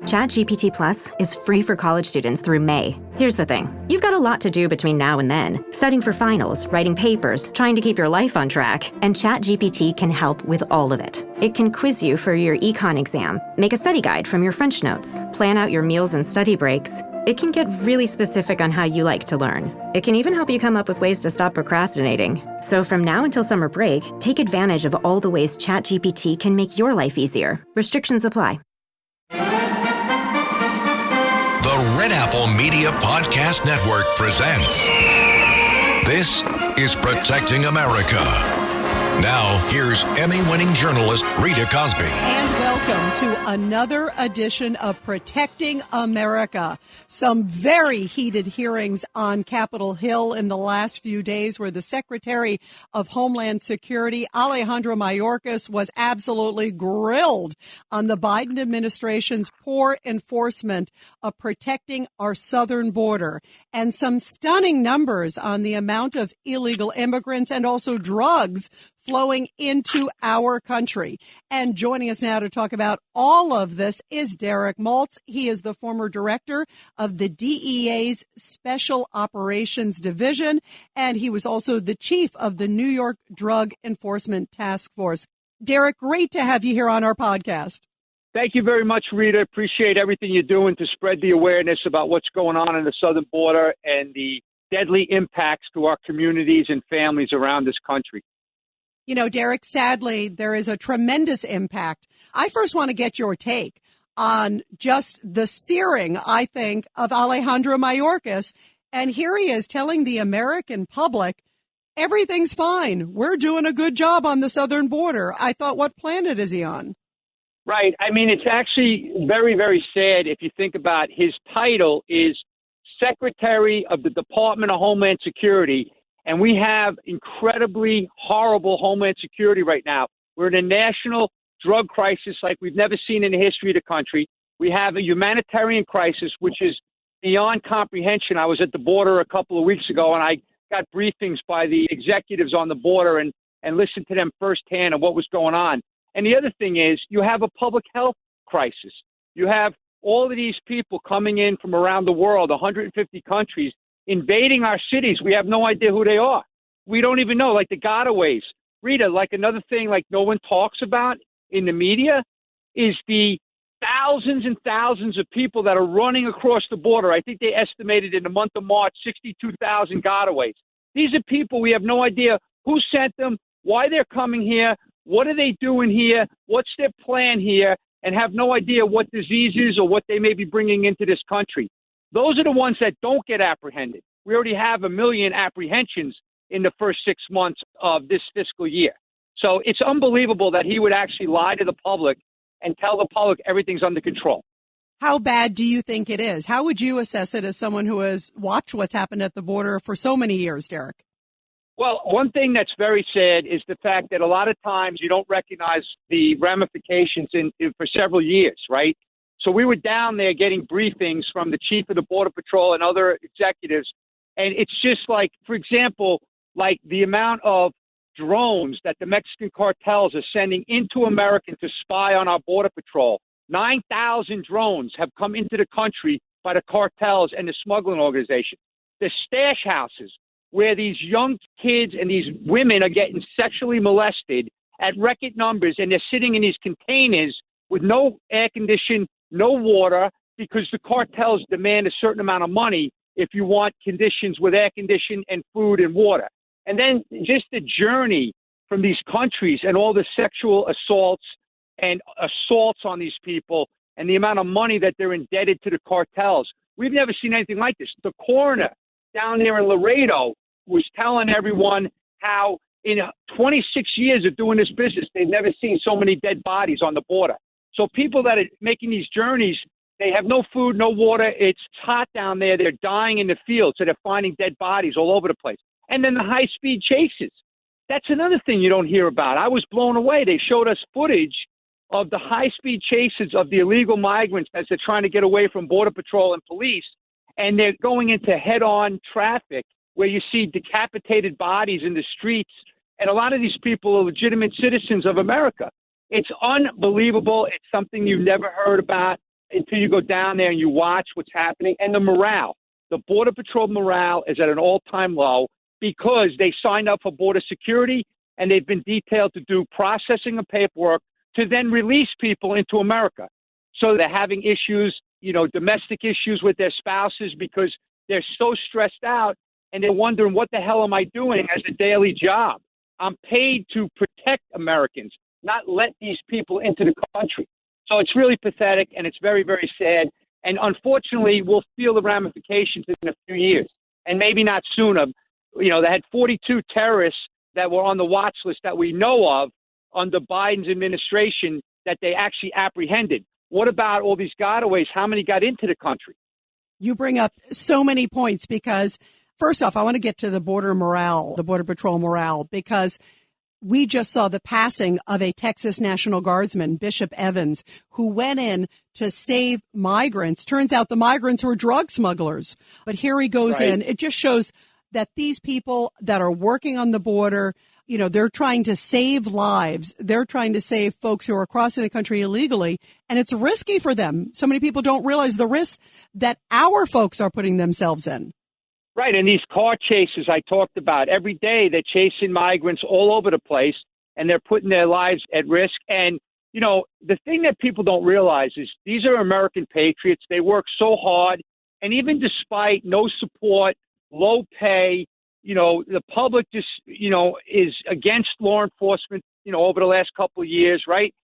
ChatGPT Plus is free for college students through May. Here's the thing. You've got a lot to do between now and then. Studying for finals, writing papers, trying to keep your life on track, and ChatGPT can help with all of it. It can quiz you for your econ exam, make a study guide from your French notes, plan out your meals and study breaks. It can get really specific on how you like to learn. It can even help you come up with ways to stop procrastinating. So from now until summer break, take advantage of all the ways ChatGPT can make your life easier. Restrictions apply. The Red Apple Media Podcast Network presents This is Protecting America. Now, here's Emmy-winning journalist Rita Cosby. And welcome to another edition of Protecting America. Some very heated hearings on Capitol Hill in the last few days where the Secretary of Homeland Security, Alejandro Mayorkas, was absolutely grilled on the Biden administration's poor enforcement of protecting our southern border and some stunning numbers on the amount of illegal immigrants and also drugs flowing into our country. And joining us now to talk about all of this is Derek Maltz. He is the former director of the DEA's Special Operations Division, and he was also the chief of the New York Drug Enforcement Task Force. Derek, great to have you here on our podcast. Thank you very much, Rita. Appreciate everything you're doing to spread the awareness about what's going on in the southern border and the deadly impacts to our communities and families around this country. You know, Derek, sadly, there is a tremendous impact. I first want to get your take on just the searing, I think, of Alejandro Mayorkas. And here he is telling the American public, everything's fine. We're doing a good job on the southern border. I thought, what planet is he on? Right. I mean, it's actually very, very sad if you think about his title is Secretary of the Department of Homeland Security. And we have incredibly horrible Homeland Security right now. We're in a national drug crisis like we've never seen in the history of the country. We have a humanitarian crisis, which is beyond comprehension. I was at the border a couple of weeks ago, and I got briefings by the executives on the border and listened to them firsthand on what was going on. And the other thing is you have a public health crisis. You have all of these people coming in from around the world, 150 countries, invading our cities. We have no idea who they are. We don't even know, like the gotaways. Rita, like another thing like no one talks about in the media is the thousands and thousands of people that are running across the border. I think they estimated in the month of March, 62,000 gotaways. These are people we have no idea who sent them, why they're coming here, what are they doing here, what's their plan here, and have no idea what diseases or what they may be bringing into this country. Those are the ones that don't get apprehended. We already have 1 million apprehensions in the first 6 months of this fiscal year. So it's unbelievable that he would actually lie to the public and tell the public everything's under control. How bad do you think it is? How would you assess it as someone who has watched what's happened at the border for so many years, Derek? Well, one thing that's very sad is the fact that a lot of times you don't recognize the ramifications for several years, right? So we were down there getting briefings from the chief of the Border Patrol and other executives. And it's just like, for example, like the amount of drones that the Mexican cartels are sending into America to spy on our Border Patrol. 9,000 drones have come into the country by the cartels and the smuggling organization. The stash houses where these young kids and these women are getting sexually molested at record numbers, and they're sitting in these containers with no air conditioning, no water, because the cartels demand a certain amount of money if you want conditions with air conditioning and food and water. And then just the journey from these countries and all the sexual assaults on these people and the amount of money that they're indebted to the cartels. We've never seen anything like this. The coroner down there in Laredo was telling everyone how in 26 years of doing this business, they've never seen so many dead bodies on the border. So people that are making these journeys, they have no food, no water. It's hot down there. They're dying in the field. So they're finding dead bodies all over the place. And then the high-speed chases. That's another thing you don't hear about. I was blown away. They showed us footage of the high-speed chases of the illegal migrants as they're trying to get away from Border Patrol and police. And they're going into head-on traffic where you see decapitated bodies in the streets. And a lot of these people are legitimate citizens of America. It's unbelievable. It's something you've never heard about. until you go down there and you watch what's happening. And the morale, the Border Patrol morale is at an all-time low because they signed up for border security and they've been detailed to do processing of paperwork to then release people into America. So they're having issues, domestic issues with their spouses because they're so stressed out and they're wondering, what the hell am I doing as a daily job? I'm paid to protect Americans, not let these people into the country. So it's really pathetic and it's very, very sad. And unfortunately, we'll feel the ramifications in a few years and maybe not sooner. They had 42 terrorists that were on the watch list that we know of under Biden's administration that they actually apprehended. What about all these gotaways? How many got into the country? You bring up so many points because, first off, I want to get to the border morale, the Border Patrol morale, because we just saw the passing of a Texas National Guardsman, Bishop Evans, who went in to save migrants. Turns out the migrants were drug smugglers. But here he goes in. It just shows that these people that are working on the border, they're trying to save lives. They're trying to save folks who are crossing the country illegally. And it's risky for them. So many people don't realize the risk that our folks are putting themselves in. Right. And these car chases I talked about, every day they're chasing migrants all over the place and they're putting their lives at risk. And, the thing that people don't realize is these are American patriots. They work so hard. And even despite no support, low pay, the public just, is against law enforcement, over the last couple of years, right?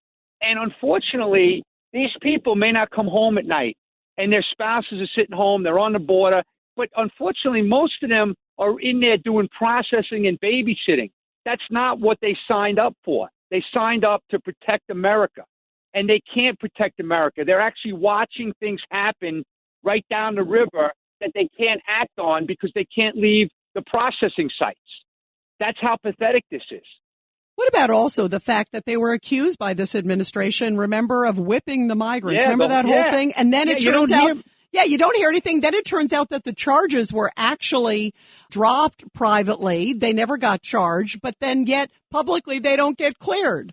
And unfortunately, these people may not come home at night and their spouses are sitting home, they're on the border. But unfortunately, most of them are in there doing processing and babysitting. That's not what they signed up for. They signed up to protect America, and they can't protect America. They're actually watching things happen right down the river that they can't act on because they can't leave the processing sites. That's how pathetic this is. What about also the fact that they were accused by this administration, remember, of whipping the migrants? Remember that whole thing? And then it turns out, you don't hear anything. Then it turns out that the charges were actually dropped privately. They never got charged, but then yet publicly they don't get cleared.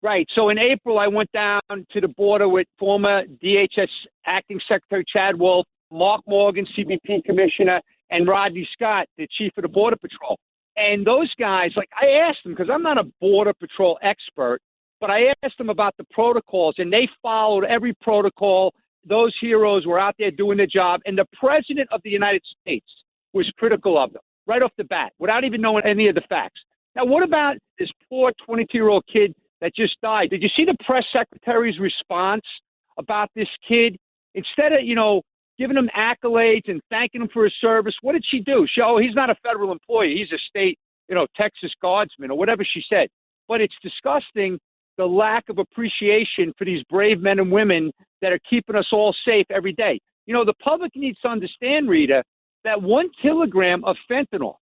Right. So in April, I went down to the border with former DHS Acting Secretary Chad Wolf, Mark Morgan, CBP Commissioner, and Rodney Scott, the Chief of the Border Patrol. And those guys, I asked them, because I'm not a Border Patrol expert, but I asked them about the protocols, and they followed every protocol. Those heroes were out there doing their job, and the President of the United States was critical of them right off the bat, without even knowing any of the facts. Now, what about this poor 22-year-old kid that just died? Did you see the press secretary's response about this kid? Instead of, giving him accolades and thanking him for his service, what did she do? He's not a federal employee. He's a state, Texas guardsman or whatever she said. But it's disgusting, the lack of appreciation for these brave men and women that are keeping us all safe every day. The public needs to understand, Rita, that 1 kilogram of fentanyl,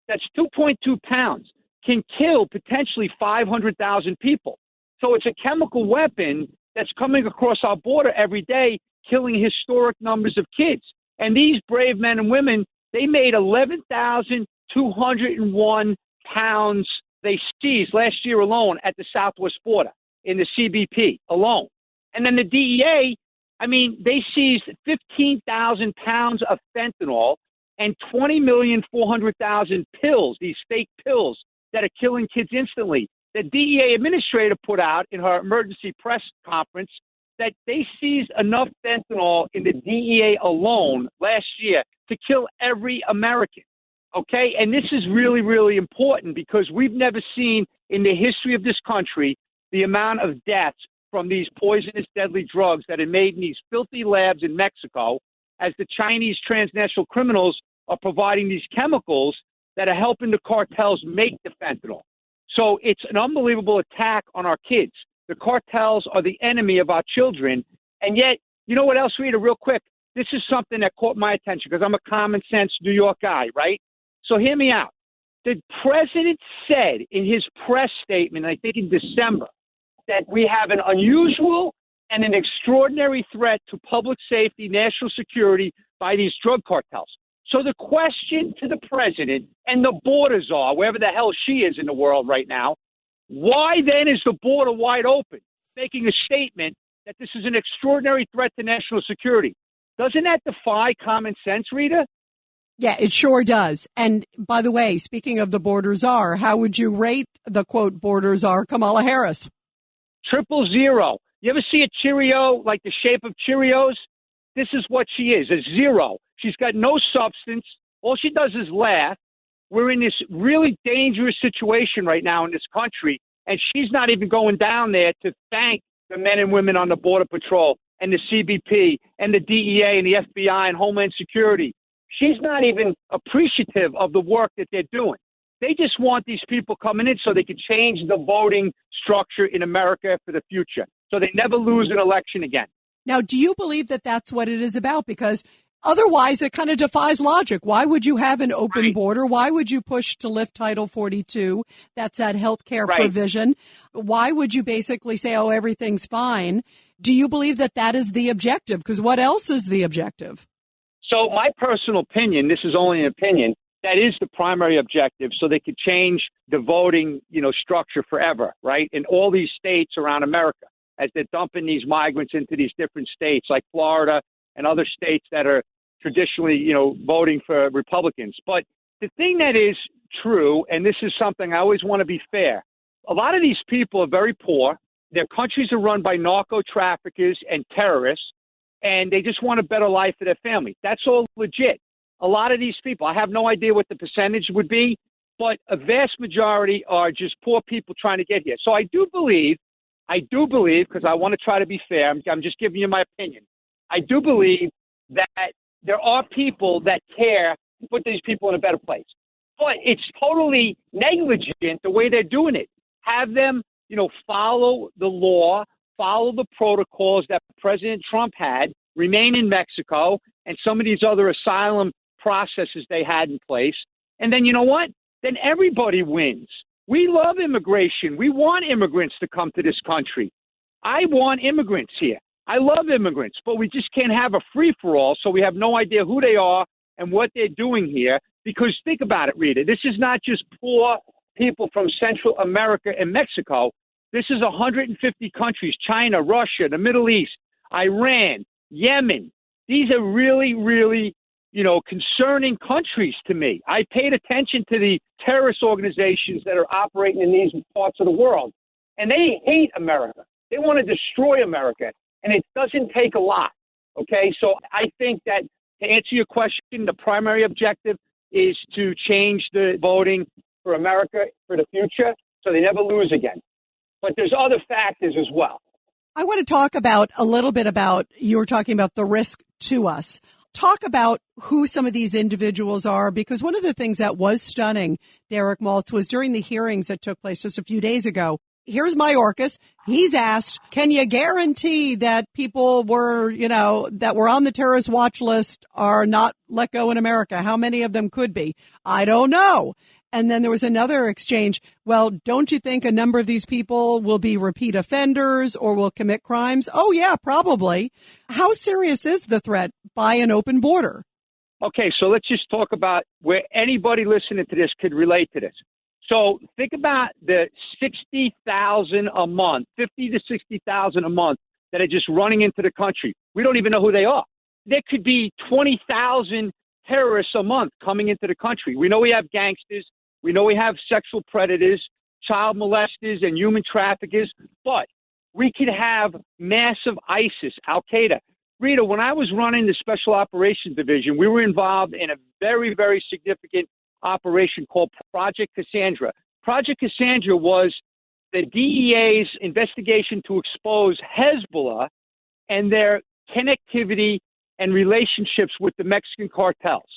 that's 2.2 pounds, can kill potentially 500,000 people. So it's a chemical weapon that's coming across our border every day, killing historic numbers of kids. And these brave men and women, they made 11,201 pounds they seized last year alone at the southwest border in the CBP alone. And then the DEA, they seized 15,000 pounds of fentanyl and 20,400,000 pills, these fake pills that are killing kids instantly. The DEA administrator put out in her emergency press conference that they seized enough fentanyl in the DEA alone last year to kill every American. Okay? And this is really, really important because we've never seen in the history of this country the amount of deaths from these poisonous, deadly drugs that are made in these filthy labs in Mexico as the Chinese transnational criminals are providing these chemicals that are helping the cartels make the fentanyl. So it's an unbelievable attack on our kids. The cartels are the enemy of our children. And yet, you know what else, Rita, real quick? This is something that caught my attention because I'm a common sense New York guy, right? So hear me out. The president said in his press statement, I think in December, that we have an unusual and an extraordinary threat to public safety, national security by these drug cartels. So the question to the president and the border czar, wherever the hell she is in the world right now, why then is the border wide open? Making a statement that this is an extraordinary threat to national security. Doesn't that defy common sense, Rita? Yeah, it sure does. And by the way, speaking of the border czar, how would you rate the, quote, border czar, Kamala Harris? 000. You ever see a Cheerio, like the shape of Cheerios? This is what she is, a zero. She's got no substance. All she does is laugh. We're in this really dangerous situation right now in this country, and she's not even going down there to thank the men and women on the Border Patrol and the CBP and the DEA and the FBI and Homeland Security. She's not even appreciative of the work that they're doing. They just want these people coming in so they can change the voting structure in America for the future, so they never lose an election again. Now, do you believe that that's what it is about? Because otherwise, it kind of defies logic. Why would you have an open border? Why would you push to lift Title 42? That's that health care provision. Why would you basically say, oh, everything's fine? Do you believe that that is the objective? Because what else is the objective? So my personal opinion, this is only an opinion, that is the primary objective, so they could change the voting, structure forever, right? In all these states around America, as they're dumping these migrants into these different states like Florida and other states that are traditionally, voting for Republicans. But the thing that is true, and this is something I always want to be fair, a lot of these people are very poor. Their countries are run by narco traffickers and terrorists, and they just want a better life for their family. That's all legit. A lot of these people, I have no idea what the percentage would be, but a vast majority are just poor people trying to get here. So I do believe, because I want to try to be fair, I'm just giving you my opinion. I do believe that there are people that care to put these people in a better place. But it's totally negligent the way they're doing it. Have them, follow the law, follow the protocols that President Trump had, remain in Mexico, and some of these other asylum processes they had in place. And then you know what? Then everybody wins. We love immigration. We want immigrants to come to this country. I want immigrants here. I love immigrants, but we just can't have a free-for-all, so we have no idea who they are and what they're doing here. Because think about it, Rita. This is not just poor people from Central America and Mexico. This is 150 countries, China, Russia, the Middle East, Iran, Yemen. These are really, really, concerning countries to me. I paid attention to the terrorist organizations that are operating in these parts of the world, and they hate America. They want to destroy America, and it doesn't take a lot, okay? So I think that, to answer your question, the primary objective is to change the voting for America for the future so they never lose again. But there's other factors as well. I want to talk about a little bit about, you were talking about the risk to us. Talk about who some of these individuals are, because one of the things that was stunning, Derek Maltz, was during the hearings that took place just a few days ago. Here's Mayorkas. He's asked, can you guarantee that people were, that were on the terrorist watch list are not let go in America? How many of them could be? I don't know. And then there was another exchange. Well, don't you think a number of these people will be repeat offenders or will commit crimes? Oh, yeah, probably. How serious is the threat by an open border? Okay, so let's just talk about where anybody listening to this could relate to this. So think about the 60,000 a month, 50 to 60,000 a month that are just running into the country. We don't even know who they are. There could be 20,000 terrorists a month coming into the country. We know we have gangsters. We know we have sexual predators, child molesters, and human traffickers, but we could have massive ISIS, Al-Qaeda. Rita, when I was running the Special Operations Division, we were involved in a very, very significant operation called Project Cassandra. Project Cassandra was the DEA's investigation to expose Hezbollah and their connectivity and relationships with the Mexican cartels.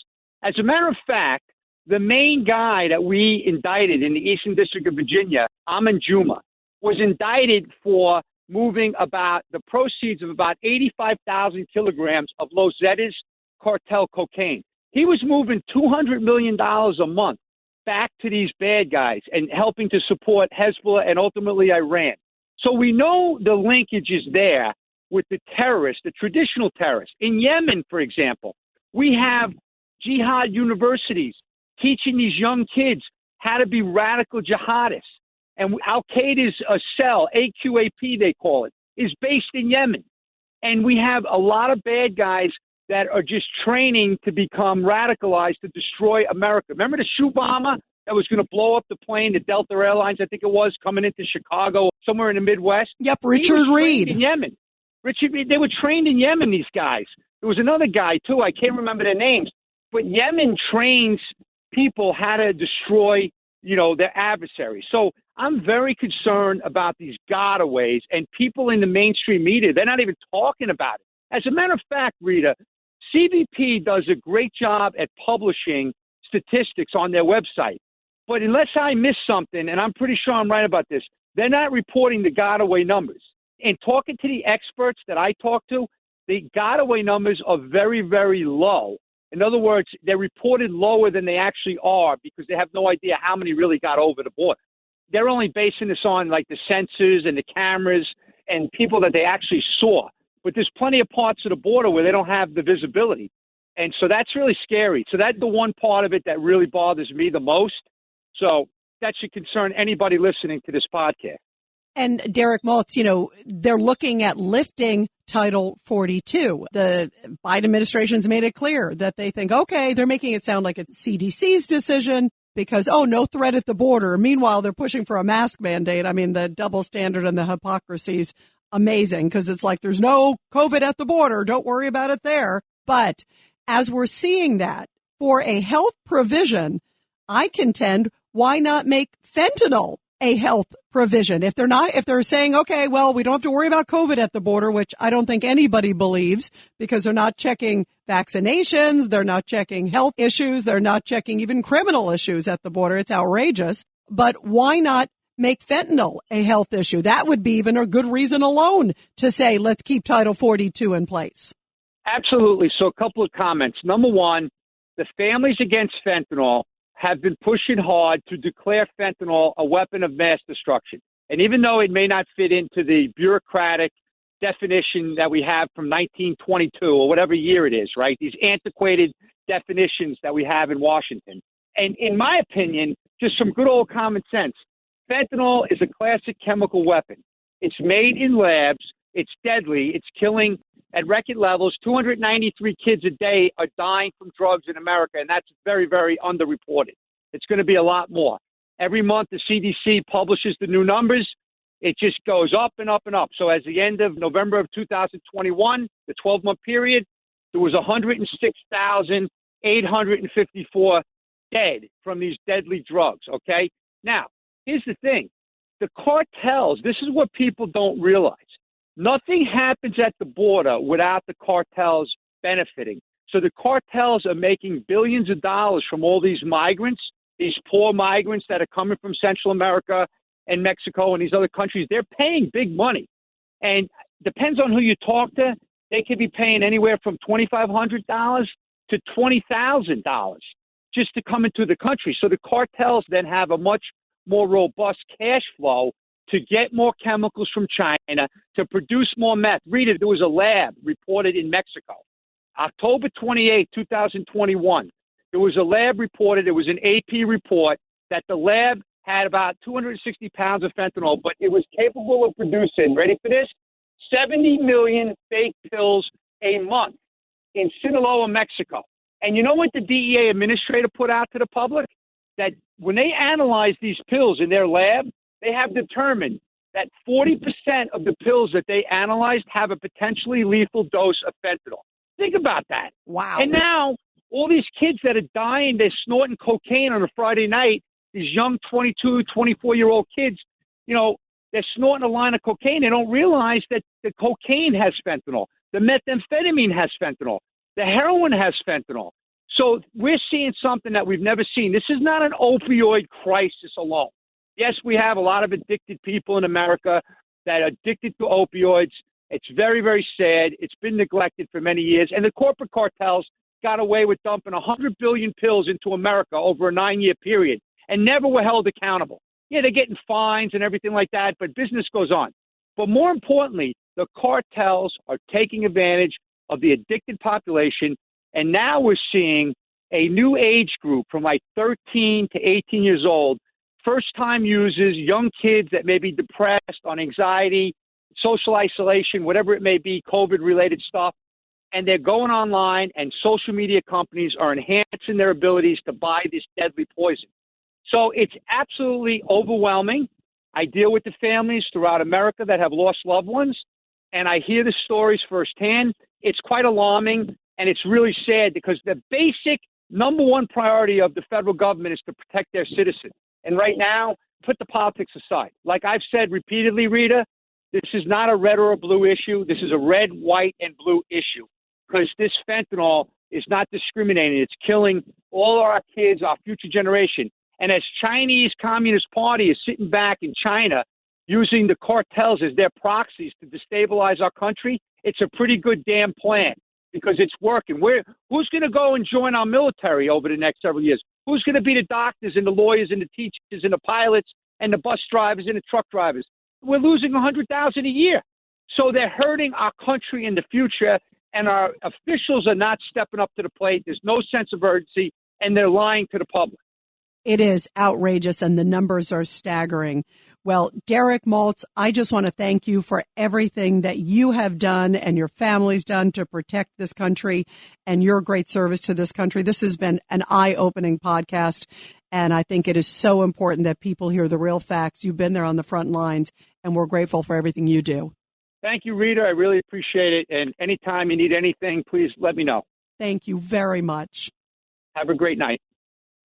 As a matter of fact, the main guy that we indicted in the Eastern District of Virginia, Amin Juma, was indicted for moving about the proceeds of about 85,000 kilograms of Los Zetas cartel cocaine. He was moving $200 million a month back to these bad guys and helping to support Hezbollah and ultimately Iran. So we know the linkage is there with the terrorists, the traditional terrorists. In Yemen, for example, we have jihad universities teaching these young kids how to be radical jihadists. And Al-Qaeda's a cell, AQAP they call it, is based in Yemen. And we have a lot of bad guys that are just training to become radicalized to destroy America. Remember the shoe bomber that was going to blow up the plane, the Delta Airlines, I think it was, coming into Chicago, somewhere in the Midwest? Yep, Richard Reed. In Yemen. Richard Reed, they were trained in Yemen, these guys. There was another guy, too. I can't remember their names. But Yemen trains people how to destroy, their adversaries. So I'm very concerned about these gotaways, and people in the mainstream media, they're not even talking about it. As a matter of fact, Rita, CBP does a great job at publishing statistics on their website. But unless I miss something, and I'm pretty sure I'm right about this, they're not reporting the gotaway numbers. And talking to the experts that I talk to, the gotaway numbers are very, very low. In other words, they're reported lower than they actually are because they have no idea how many really got over the border. They're only basing this on like the sensors and the cameras and people that they actually saw. But there's plenty of parts of the border where they don't have the visibility. And so that's really scary. So that's the one part of it that really bothers me the most. So that should concern anybody listening to this podcast. And Derek Maltz, they're looking at lifting Title 42. The Biden administration's made it clear that they think, okay, they're making it sound like it's CDC's decision because, no threat at the border. Meanwhile, they're pushing for a mask mandate. I mean, the double standard and the hypocrisy's amazing because it's like there's no COVID at the border. Don't worry about it there. But as we're seeing that for a health provision, I contend, why not make fentanyl a health provision? If they're saying, okay, well, we don't have to worry about COVID at the border, which I don't think anybody believes because they're not checking vaccinations. They're not checking health issues. They're not checking even criminal issues at the border. It's outrageous. But why not make fentanyl a health issue? That would be even a good reason alone to say, let's keep Title 42 in place. Absolutely. So a couple of comments. Number one, the Families Against Fentanyl have been pushing hard to declare fentanyl a weapon of mass destruction. And even though it may not fit into the bureaucratic definition that we have from 1922 or whatever year it is, right? These antiquated definitions that we have in Washington. And in my opinion, just some good old common sense, fentanyl is a classic chemical weapon. It's made in labs. It's deadly. It's killing at record levels. 293 kids a day are dying from drugs in America, and that's very, very underreported. It's going to be a lot more. Every month, the CDC publishes the new numbers. It just goes up and up and up. So as the end of November of 2021, the 12-month period, there was 106,854 dead from these deadly drugs, okay? Now, here's the thing. The cartels, this is what people don't realize. Nothing happens at the border without the cartels benefiting. So the cartels are making billions of dollars from all these migrants, these poor migrants that are coming from Central America and Mexico and these other countries. They're paying big money. And depends on who you talk to. They could be paying anywhere from $2,500 to $20,000 just to come into the country. So the cartels then have a much more robust cash flow to get more chemicals from China, to produce more meth. Rita, there was a lab reported in Mexico. October 28, 2021, there was a lab reported, it was an AP report, that the lab had about 260 pounds of fentanyl, but it was capable of producing, ready for this, 70 million fake pills a month in Sinaloa, Mexico. And you know what the DEA administrator put out to the public? That when they analyzed these pills in their lab, they have determined that 40% of the pills that they analyzed have a potentially lethal dose of fentanyl. Think about that. Wow. And now all these kids that are dying, they're snorting cocaine on a Friday night, these young 22, 24-year-old kids, they're snorting a line of cocaine. They don't realize that the cocaine has fentanyl. The methamphetamine has fentanyl. The heroin has fentanyl. So we're seeing something that we've never seen. This is not an opioid crisis alone. Yes, we have a lot of addicted people in America that are addicted to opioids. It's very, very sad. It's been neglected for many years. And the corporate cartels got away with dumping 100 billion pills into America over a 9-year period and never were held accountable. Yeah, they're getting fines and everything like that, but business goes on. But more importantly, the cartels are taking advantage of the addicted population. And now we're seeing a new age group from like 13 to 18 years old, first-time users, young kids that may be depressed, on anxiety, social isolation, whatever it may be, COVID-related stuff. And they're going online, and social media companies are enhancing their abilities to buy this deadly poison. So it's absolutely overwhelming. I deal with the families throughout America that have lost loved ones, and I hear the stories firsthand. It's quite alarming, and it's really sad because the basic number one priority of the federal government is to protect their citizens. And right now, put the politics aside. Like I've said repeatedly, Rita, this is not a red or a blue issue. This is a red, white, and blue issue because this fentanyl is not discriminating. It's killing all our kids, our future generation. And as Chinese Communist Party is sitting back in China using the cartels as their proxies to destabilize our country, it's a pretty good damn plan because it's working. Who's going to go and join our military over the next several years? Who's going to be the doctors and the lawyers and the teachers and the pilots and the bus drivers and the truck drivers? We're losing 100,000 a year. So they're hurting our country in the future, and our officials are not stepping up to the plate. There's no sense of urgency, and they're lying to the public. It is outrageous, and the numbers are staggering. Well, Derek Maltz, I just want to thank you for everything that you have done and your family's done to protect this country and your great service to this country. This has been an eye-opening podcast, and I think it is so important that people hear the real facts. You've been there on the front lines, and we're grateful for everything you do. Thank you, Rita. I really appreciate it. And anytime you need anything, please let me know. Thank you very much. Have a great night.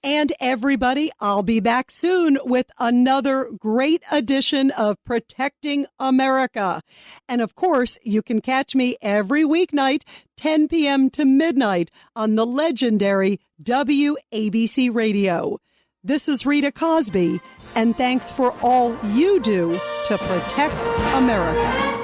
And everybody, I'll be back soon with another great edition of Protecting America. And of course, you can catch me every weeknight, 10 p.m. to midnight on the legendary WABC Radio. This is Rita Cosby, and thanks for all you do to protect America.